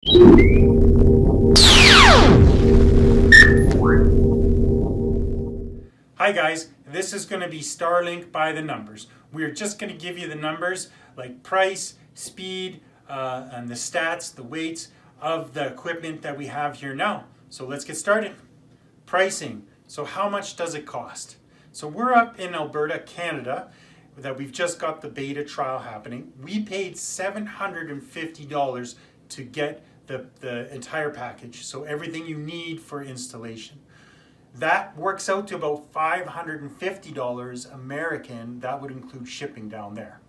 Hi guys, this is going to be Starlink by the numbers. We're just going to give you the numbers like price, speed, and the stats, the weights of the equipment that we have here now. So let's get started. Pricing. So how much does it cost? So we're up in Alberta, Canada, that we've just got the beta trial happening. We paid $750 to get the entire package. So everything you need for installation. That works out to about $550 American. That would include shipping down there.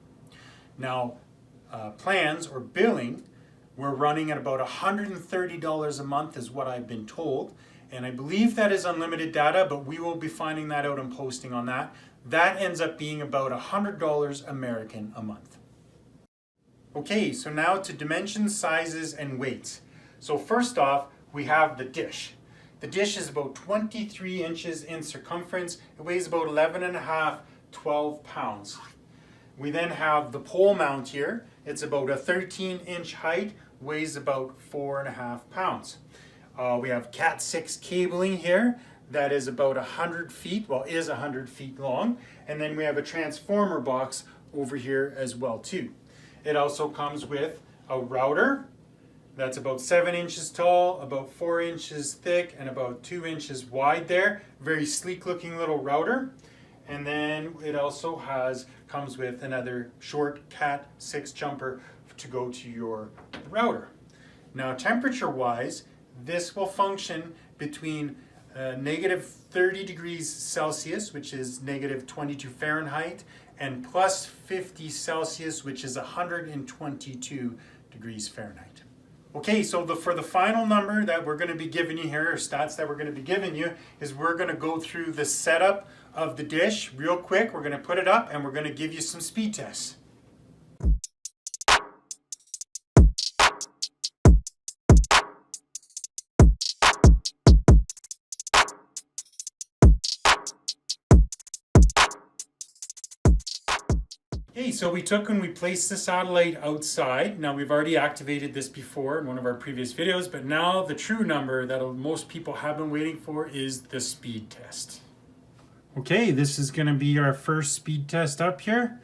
Now, plans or billing, we're running at about $130 a month is what I've been told. And I believe that is unlimited data, but we will be finding that out and posting on that. That ends up being about $100 American a month. Okay, so now to dimensions, sizes, and weights. So first off, we have the dish. The dish is about 23 inches in circumference. It weighs about 12 pounds. We then have the pole mount here. It's about a 13-inch height, weighs about 4.5 pounds. We have Cat 6 cabling here that is about 100 feet, well, is 100 feet long. And then we have a transformer box over here as well too. It also comes with a router that's about 7 inches tall, about 4 inches thick, and about 2 inches wide there. Very sleek looking little router. And then it also comes with another short Cat 6 jumper to go to your router. Now temperature wise, this will function between negative 30 degrees Celsius, which is negative 22 Fahrenheit, and plus 50 Celsius, which is 122 degrees Fahrenheit. Okay, so for the final number that we're going to be giving you here, or stats that we're going to be giving you, is we're going to go through the setup of the dish real quick. We're going to put it up and we're going to give you some speed tests. Okay, so we took and we placed the satellite outside. Now we've already activated this before in one of our previous videos, but now the true number that most people have been waiting for is the speed test. Okay, this is going to be our first speed test up here.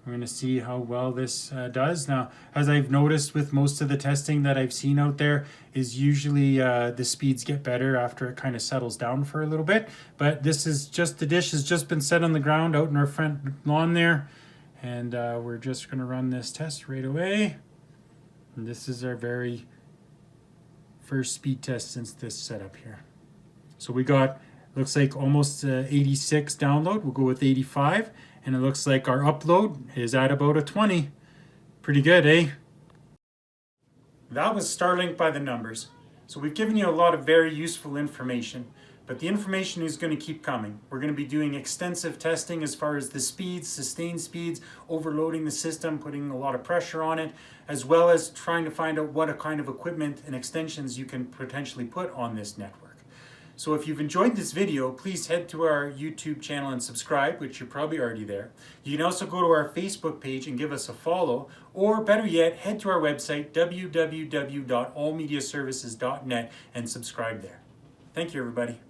We're going to see how well this does. Now, as I've noticed with most of the testing that I've seen out there, is usually the speeds get better after it kind of settles down for a little bit. But this is just, the dish has just been set on the ground out in our front lawn there. And we're just going to run this test right away. And this is our very first speed test since this setup here. So we got, looks like almost 86 download. We'll go with 85. And it looks like our upload is at about a 20. Pretty good, eh? That was Starlink by the numbers. So we've given you a lot of very useful information. But the information is going to keep coming. We're going to be doing extensive testing as far as the speeds, sustained speeds, overloading the system, putting a lot of pressure on it, as well as trying to find out what kind of equipment and extensions you can potentially put on this network. So if you've enjoyed this video, please head to our YouTube channel and subscribe, which you're probably already there. You can also go to our Facebook page and give us a follow, or better yet, head to our website, www.allmediaservices.net, and subscribe there. Thank you, everybody.